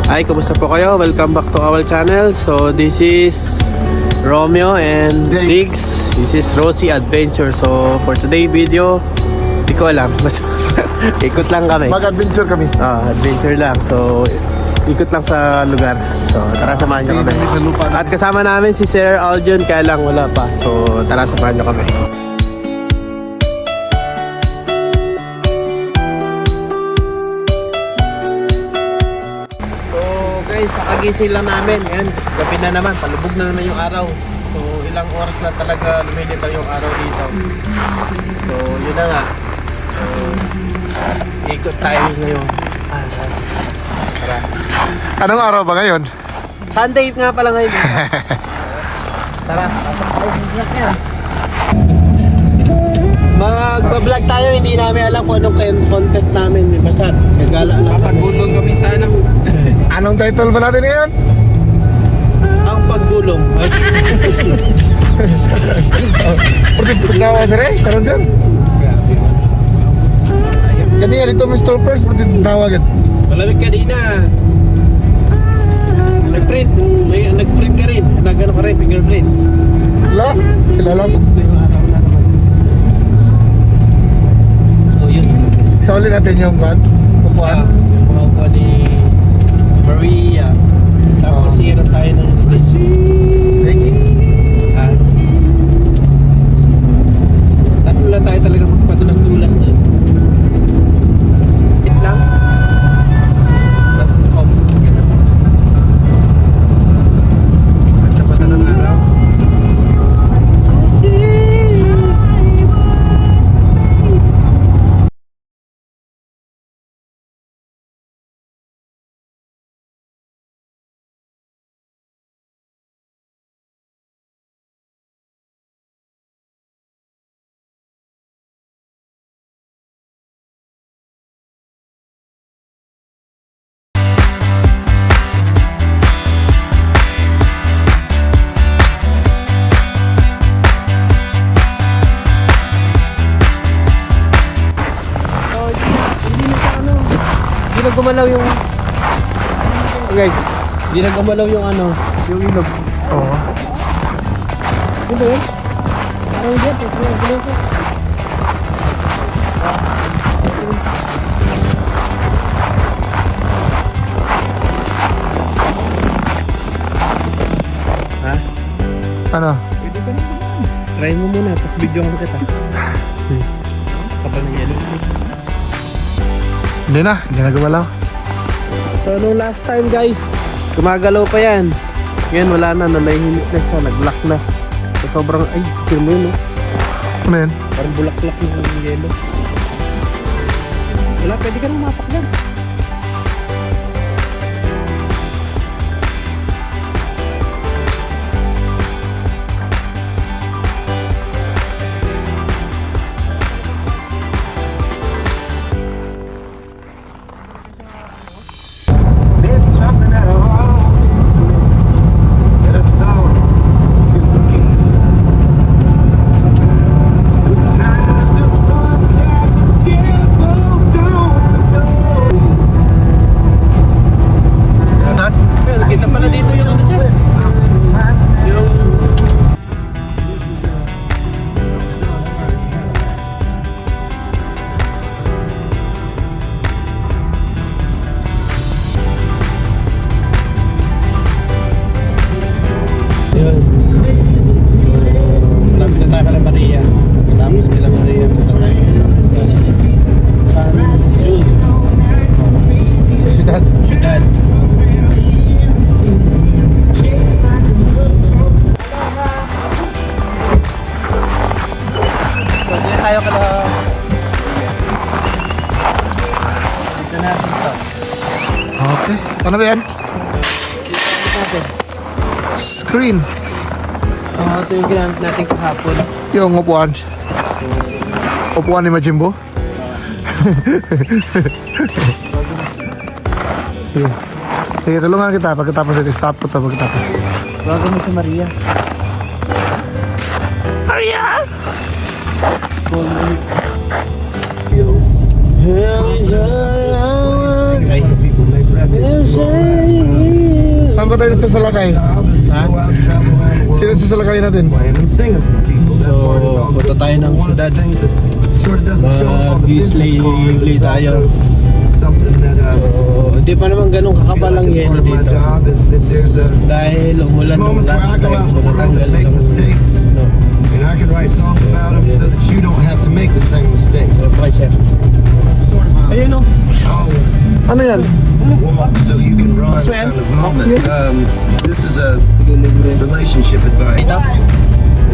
Hi, kumusta po kayo? Welcome back to our channel. So this is Romeo and Diggs. This is Rosie Adventure. So for today video, di ko alam. Basta ikot lang kami. Mag-adventure kami. Adventure lang. So ikot lang sa lugar. So tara, samahan nyo kami. At kasama namin si Sir Aljon, kaya lang wala pa. So tara, samahan nyo kami. Kakagising lang namin. Ngayon, gabi na naman. Palubog na naman yung araw. So, ilang oras lang talaga lumilitaw yung araw dito. So, yun na nga. So, ikot tayo ngayon. Tara. Anong araw ba ngayon? Sunday nga pala ngayon. Tara. Mag-vlog tayo. Hindi namin alam kung anong content namin. Basta, nagala lang. Pagulong kami sana. Anong title ba natin ngayon? Ang paggulong. Pwede pagnawa sa rin? Karoon sir? Kanina dito Mr. First, pwede pagnawa agad. Malamig kanina. Nag-print. Nag-print ka rin. Nag-ano ka rin, fingerprint. Wala? Sila lang. So yun. Sauli natin yung kan? Pupuan? Yung mga upuan ni Maria. Tapos hirap tayo ng stage. Ricky? Tatlo lang tayo talaga magpadulas-dulas doon. Hit lang. Tapos off. Pagkapatan ng araw. Hindi na gumalaw yung guys, hindi na gumalaw yung ano, yung ilog. Oo. Ano ba yun? Parang dyan, gumalaw ko. Ha? Ano? Pwede ka na. Try mo muna, tapos videohan ko kita. Kapal ng yellow. Hindi na gumalaw. So nung last time guys, gumagalaw pa yan. Ngayon wala na, nalahimik na siya, nag-lock na. So sobrang, ay, firme yun, no? Ano yan? Parang bulak-lak yung yelo. Wala, pwede ka nang mapaklan. Kita pala dito yung ano sir. Yung yun. Malapit na tayo kala Maria. Tapos kila Maria punta tayo San June. Sa syudad. Syudad. Pwede tayo kala dito natin ito. Okay. Ano ba yan? Screen. Ito yung ginamit natin kahapon. Yung upuan. Upuan ni Majimbo. Sige. Sige, tulungan kita. Pagkatapos ito, stop ko ito pagkatapos. Bago mo si Maria. Maria! Hell is all I want. Ay, Saan ba tayo sa salakay? Ha? Sino sa salakay natin? So, punta tayo ng syudad. Mag-slay tayo. So, hindi pa naman ganun kakapal ang yelo dito. Dahil umulan ng last time, so natanggal lang. No. And I can write songs about them so that you don't have to make the same mistake. Okay, sir. Ayun o. Ano yan? Walk so you can run Sven? kind of moment. This is a relationship advice. Ito?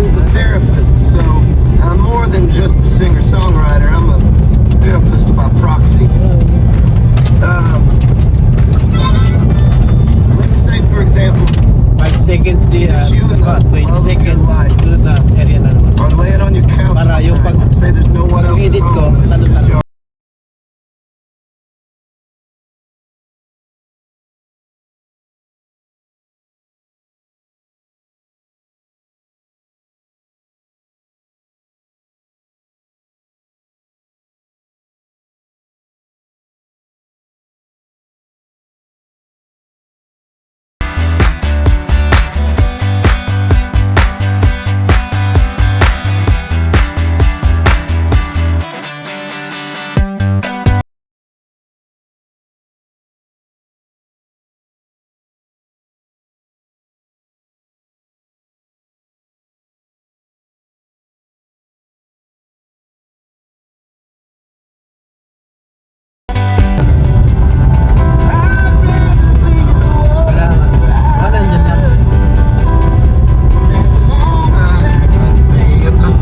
He's a therapist, so I'm more than just a singer-songwriter. I'm a therapist by proxy. Let's say, for example, 5 seconds di, 20 seconds. Sunod na area na naman. or laying on your couch. Para yung pag Let's say there's no one else edit ko, home. talo-talo. Wala nga. Nandyan lang. Ingat lang.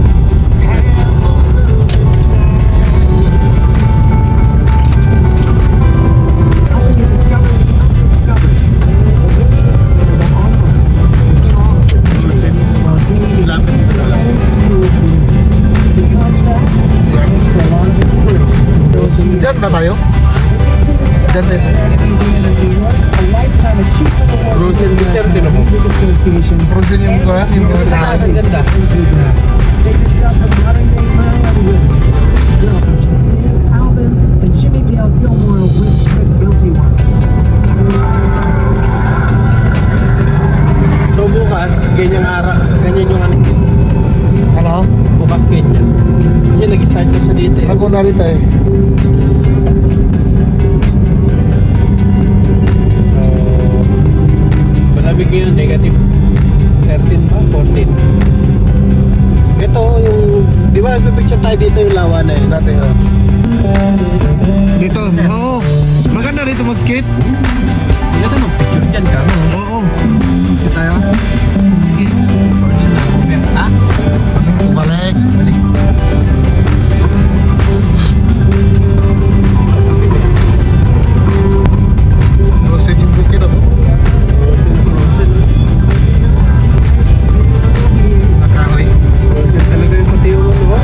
Diyan ba tayo? Diyan din. Frozen dessert din ako. Frozen yung kuhan, yung mga sa Ah, ang ganda. Alvin and Jimmy Dale Gilmore with the guilty ones. So bukas, ganyang araw, ganyan yung ano. Ano? Bukas ganyan. Kasi nag-start na siya dito eh. Ako narito eh. Malamig ngayon, negative 13 ba? 14. Ito yung, di ba nagpipicture tayo dito yung lawa na yun? Dati oh. Dito, oo. Maganda dito mag-skate. Ang ganda mag-picture dyan ka. Oo. Kita tayo. Ha? Balik. Frozen yung bukid ako. Frozen. Nakahoy. Frozen talaga yung pati yung ano ba?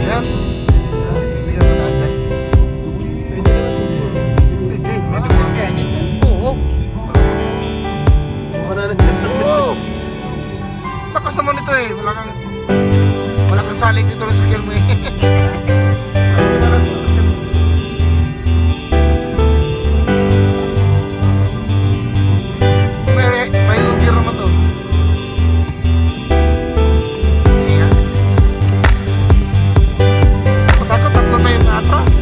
Yan. Oo. Lakas naman ito eh. Wala kang saling dito sa sakyan mo eh. Pwede na lang sa sakyan mo. May lubir naman to. Ayan. Matakot, tatlo tayo na atras.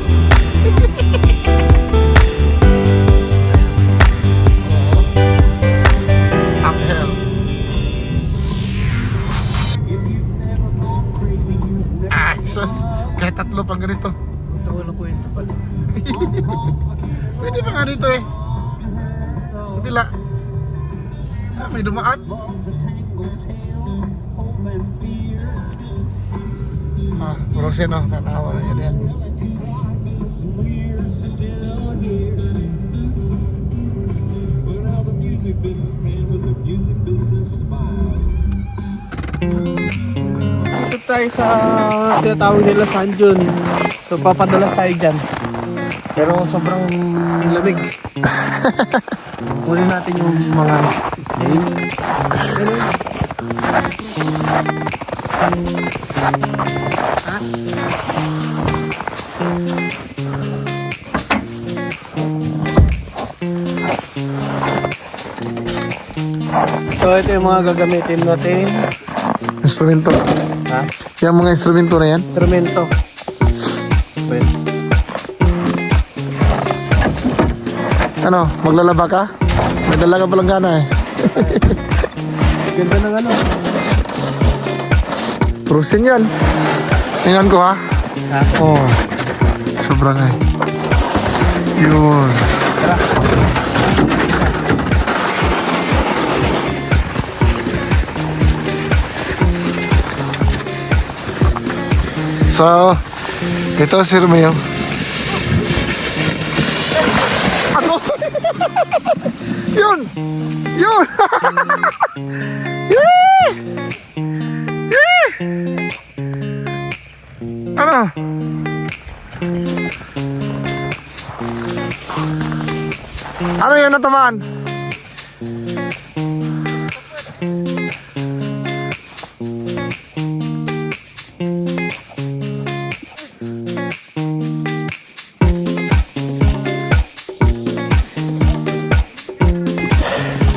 Uphill. Sus, kahit tatlo pang ganito. Ito walang kwento pala. Pwede pa nga dito eh. Bila. May dumaan. Frozen oh, tanawa na yan. Dito tayo sa tinatawag nila Sanjun. So papadalas tayo dyan. Pero sobrang lamig. Kunin natin yung mga days. So ito yung mga gagamitin natin. Instrumento. Ha? Yung mga instrumento na yan. Instrumento. Wait. Ano, maglalaba ka? May dala ka palang gana eh. Ganda ng ano. Prusin yan. Tingnan ko ha. Ha? Oh. Sobrang eh. Yun. So, ito si Romeo. Ano? Yun! Yun! Yee! Yee! Ano? Ano yun natamaan?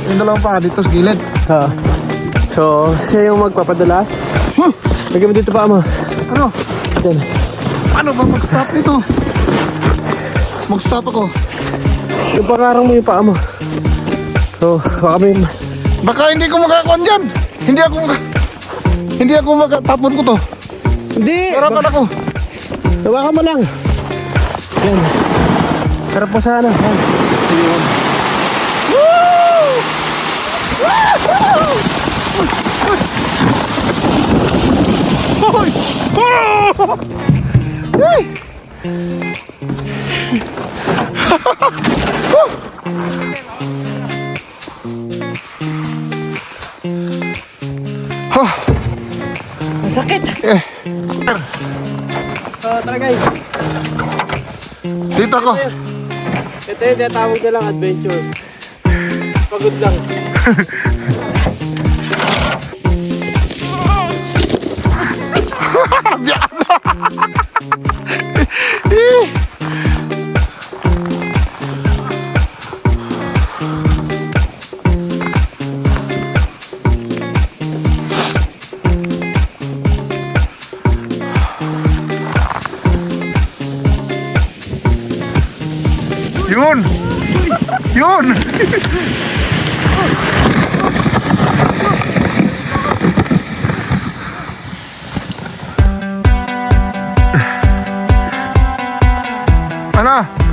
Yung dalawang pa dito sa gilid. Ha. So, siya yung magpapadalas. Lagyan mo dito pa mo. Ano? Diyan. Ano ba mag-stop dito? Mag-stop ako. Yung pangarang mo yung paa mo. So, baka may... Baka hindi ko magkakuan dyan. Hindi ako magkatapon ko to. Hindi! Harapan ako. Tawakan mo lang. Yan. Harap mo sana. Yan. Yun. Hoy! Hey! Masakit. Eh, So, tara guys. dito ako. Ito yung tinatawag nilang adventure. Pagod lang. Yun! Yun! Ano?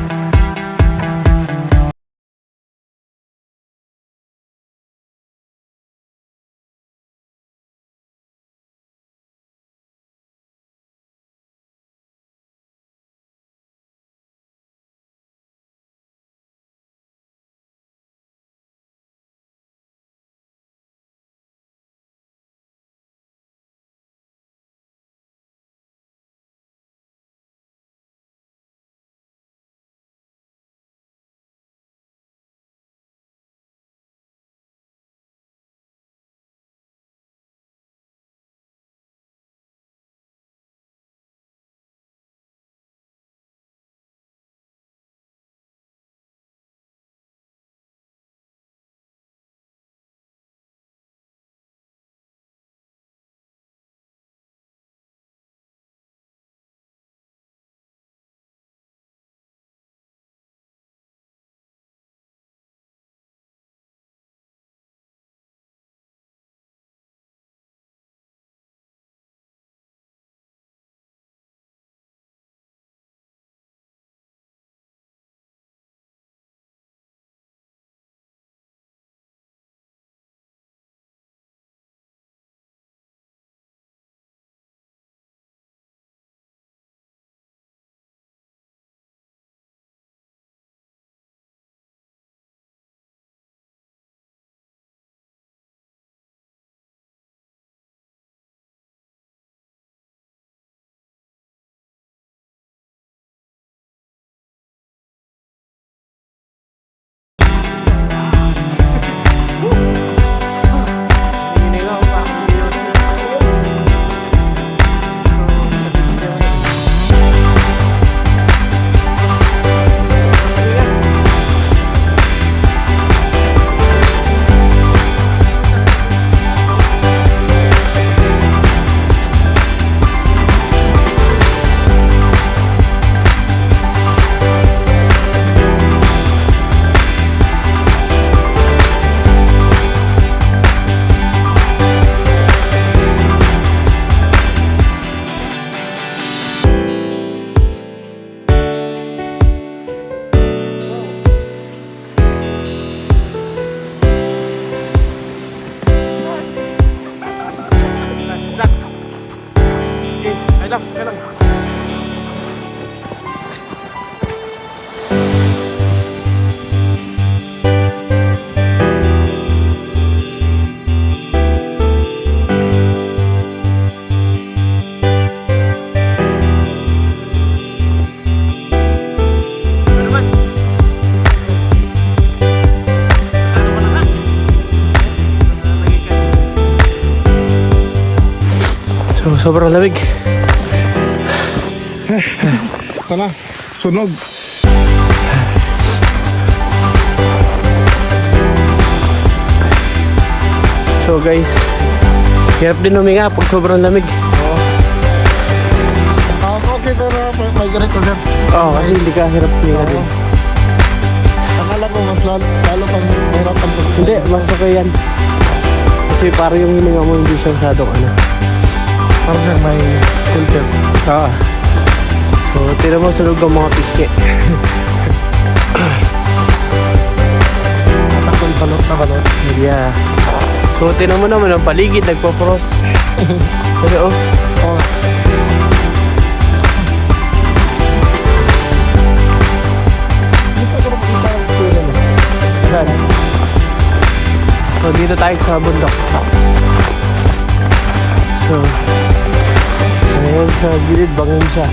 lang, okay lang. Ano naman? Ano ka na ka? So, sobrang lamig. Ito na, sunog. So guys, hirap din huminga pag sobrang lamig. Okay pero may ganito sir. Oo, kasi hindi ka hirap huminga din. Akala ko mas lalo pang mahirapan pag Hindi, mas okay yan. Kasi parang yung hininga mo hindi siya masyadong ano. parang sir may filter. Oo. So, tira mo sunog ang mga piske. Atakol balot na balot. Yeah. So, tinan mo naman ang paligid, nagpa-frost. Pero, oh. Oh. Dito ko makita ang kulay na. Saan? So, dito tayo sa bundok. So, ayan sa gilid, bangin siya.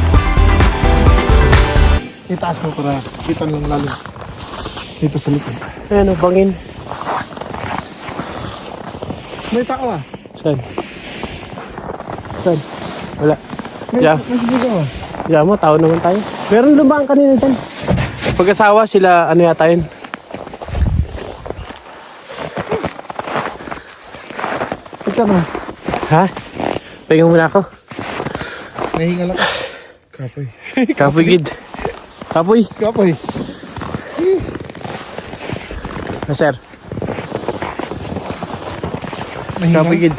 Itaas mo para kita lang lalo. Dito sa likod. Ayan, oh, bangin. May tao ah. Saan? Saan? Wala. Yeah. May sigaw ah. Yeah mo, tao naman tayo. Meron lumaan kanina dyan. Pag-asawa sila, ano yata yun? Ito na. Ha? Pahinga muna ako. Nahinga lang. Kapoy. Kapoy, gid. Kapoy. Kapoy. Ah, sir. Nahinga. Kapoy, gid.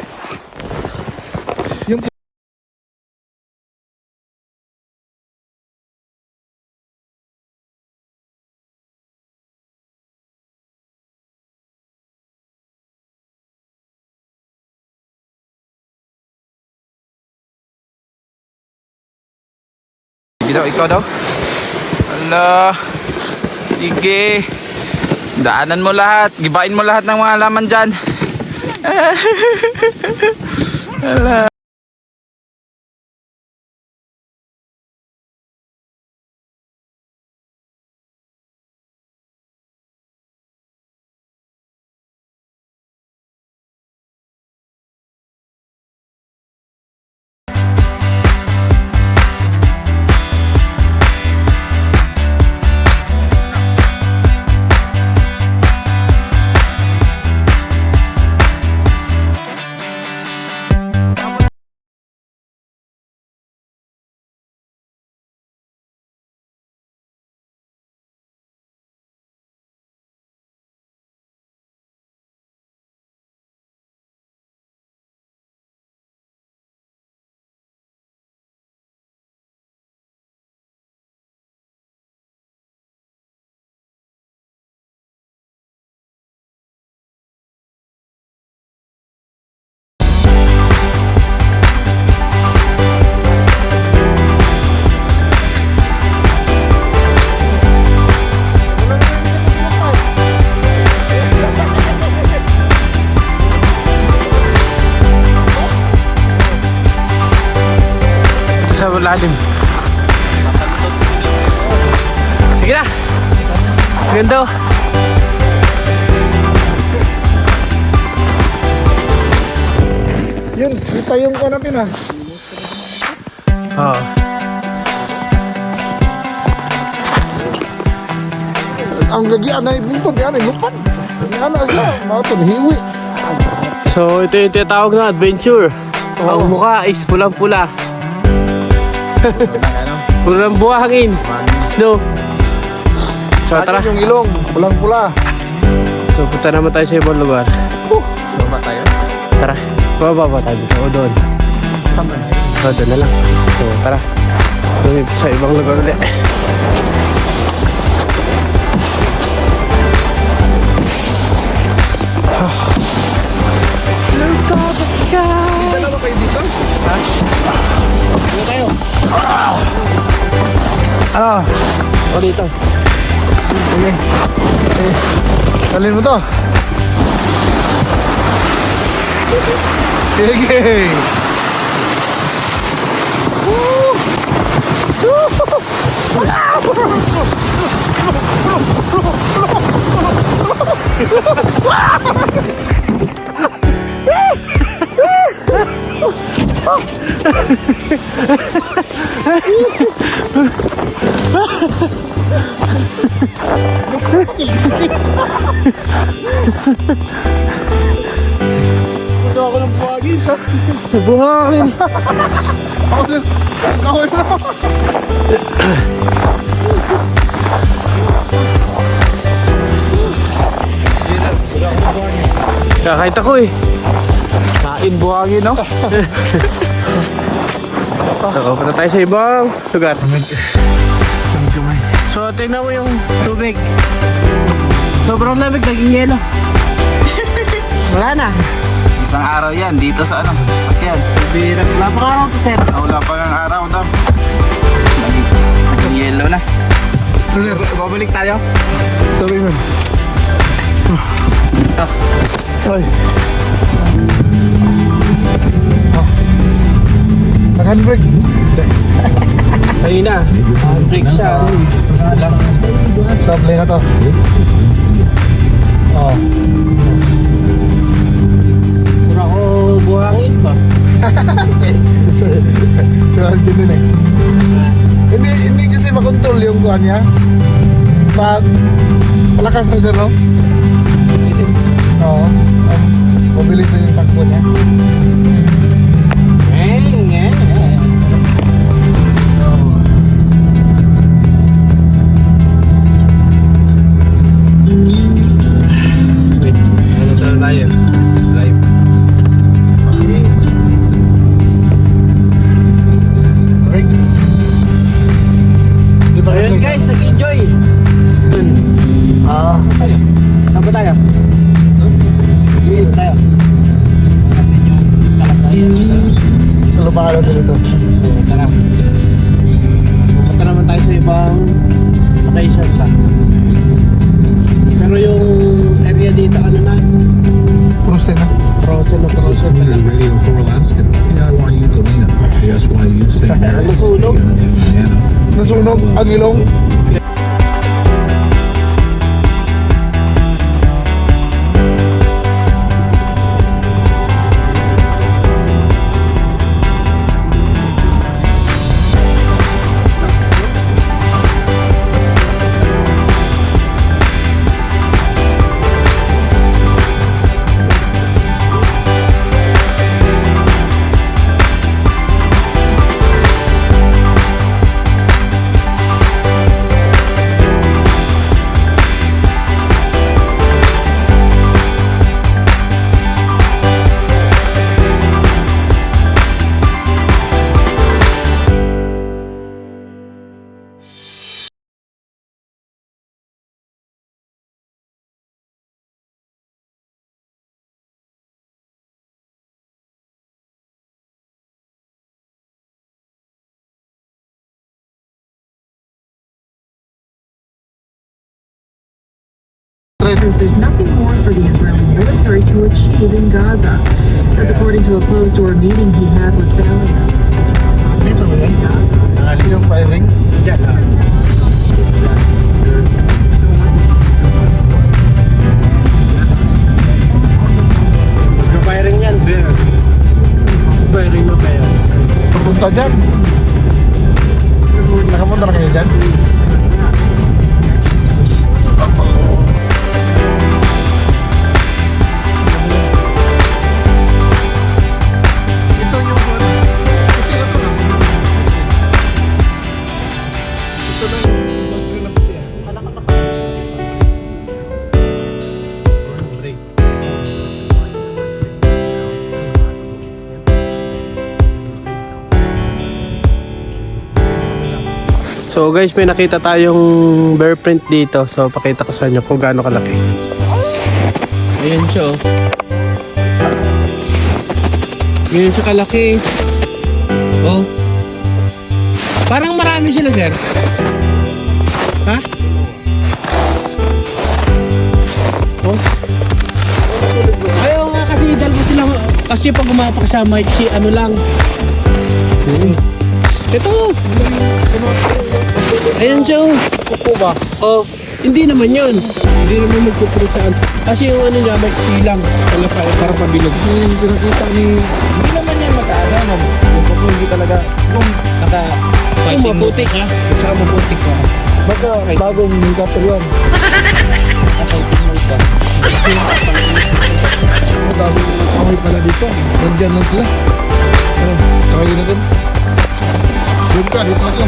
Yung Ikaw, ikaw daw? Ala, sige. Daanan mo lahat. Gibain mo lahat ng mga laman dyan. Ala. Sa lalim. Sige na. Ganda. Oh. yun, kita yung ko natin ah. Oo. Ang gagian na ibutod, yan ay lupad. Yan na siya, mautod, hiwi. So, ito yung tinatawag na adventure. Ang mukha is pulang-pula. Pulang buhangin. Snow. So, tara. Yung ilong, pulang-pula. So, punta naman tayo sa ibang lugar. Baba tayo. Tara. Bababa tayo dito. O doon. So, doon na lang. So, tara. Lumipit sa ibang lugar ulit. Dalawa kayo dito? Ha? Dito tayo. Ako dito. Sige. Eh, talin mo to. Sige. Ito ako ng buhagin. Buhangin. Ako din. Ako din. Kakait ako eh. Kain buhangin, no? So, punta tayo sa ibang lugar. So, tingnan mo yung tubig. Sobrang lamig, naging yelo. Wala na. Isang araw yan dito sa ano, sa sasakyan. Bira. Wala pa araw to, sir. Wala pa ng araw daw. Naging yellow na. Sir, Babalik tayo. sabi mo. Ay. Nag-handbrake. Kanina, break siya. Last. Doble na to. Oh. Pura ko buhangin ba? Si Alvin din eh. Hindi kasi makontrol yung kuha niya. Pag malakas na siya, no? Bilis. Oo. Mabilis na yung takbo niya. Wait, ano tayo? Live. Okay. Di ba kasi? Ayun guys, nag-enjoy. Ah. Saan ba tayo? Saan tayo? Hanapin yung talakayan dito. Kalubalo din ito. So, tara. Pupunta naman tayo sa ibang location pa. Pero yung area dito, ano na? Cruise na. Frozen na frozen na lang. Radio for Alaska, DIY Ukulina, SYU St. Mary's, Nasunog. Indiana. Nasunog ang ilong. Says there's nothing more for the Israeli military to achieve in Gaza. That's according to a closed-door meeting he had with family members. Dito yan. Gaza. Nangali yung firing. Diyan lang. Firing yan, bear. Firing na bear. Papunta dyan. Nakapunta na kayo dyan? Ito yung puti na to lang. Ito lang. Mas trail na puti ah. Break. So guys, may nakita tayong bear print dito. So pakita ko sa inyo kung gaano kalaki. Ayan siya oh. Ganyan siya kalaki. Oh. Parang marami sila, sir. Ha? Oh? Ayaw nga kasi dalawa sila. Kasi pag umapak siya, mic si ano lang. Ito. Ayan siya. Upo ba? Oh. Hindi naman yun. Hindi naman magpupuro saan. Kasi yung ano niya, mic si lang. Para pabilog. Yung pinakita ni... Hindi naman yan mag-ano. Yung pupo hindi talaga. Yung Yung maputik ha. Tsaka maputik ha. Baka bagong cutter yun. Ang dami ng kahoy pala dito. Nandiyan lang sila. Ano, kahoy na dun. Doon ka, dito ako.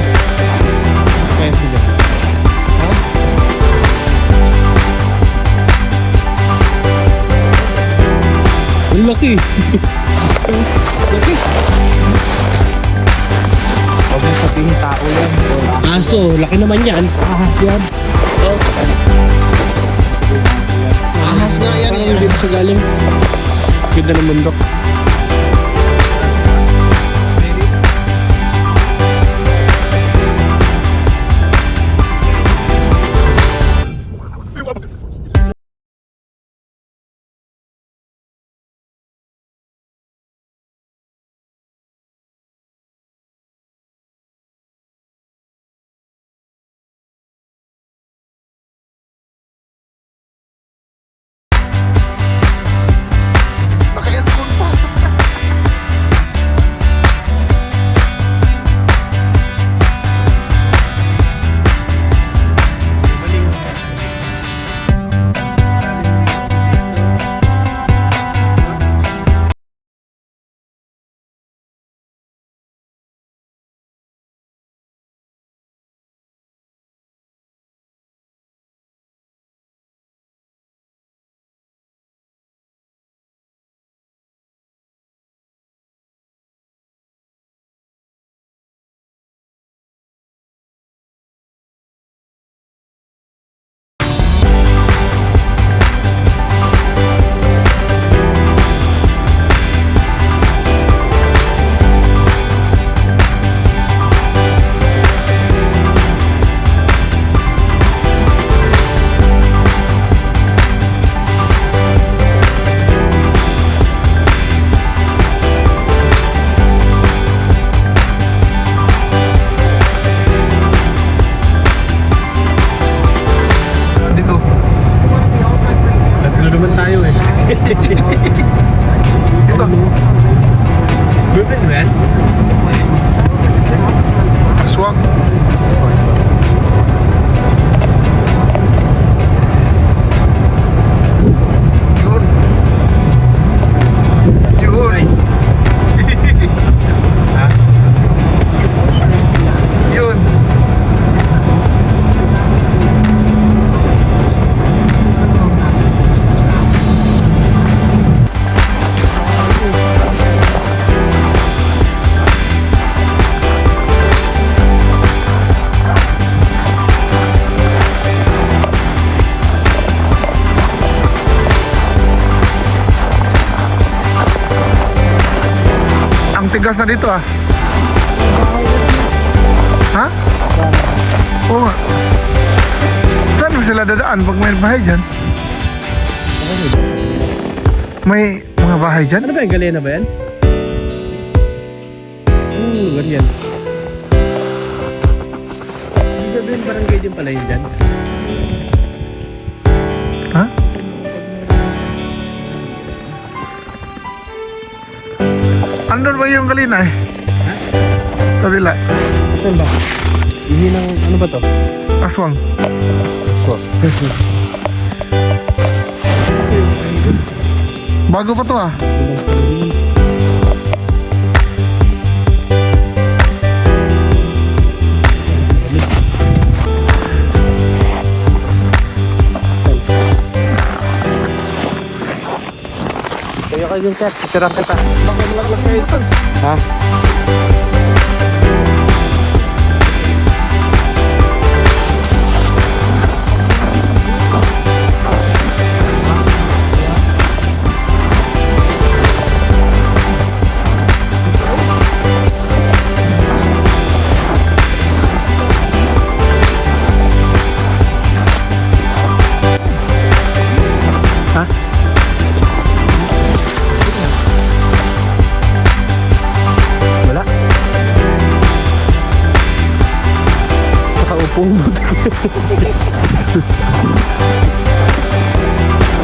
Kaya sila. Ha? Ang laki. Laki. Huwag mo sabihin tao yan. Aso, laki naman yan. Ahas yan. Oh. Ahas nga yan. Parang dito sa galing. Ganda ng bundok. Naka-aircon pa. Dito. Tatlo naman tayo eh. Ito. Bourbon ba yan? Aswang. Yun. Yun. Ha? Yun. Ang tigas na dito ah. Ha? Oo nga. Saan mo sila dadaan pag may bahay dyan? May mga bahay dyan? Ano ba yung galena ba yan? Oo, lugar yan. Hindi sabihin barangay din pala yun dyan. Ha? Andun ba yung galina eh? Ha? Kabila. Saan ba? Hindi ng ano ba to? Aswang. Bago pa to ah. Kaya kayo dun sir, picturean kita. Baka malaglag kayo ito. Ha? Pong buti.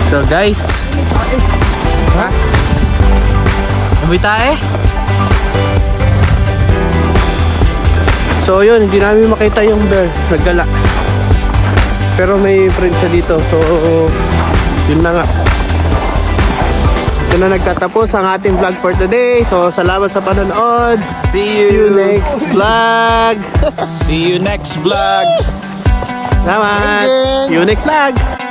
So guys, ha? Amoy tayo. So yun, hindi namin makita yung bear, naggala. Pero may friend siya dito, so yun na nga. Ito na nagtatapos ang ating vlog for today. So salamat sa panonood. See See you next vlog. See you next vlog. Salamat. See you next vlog.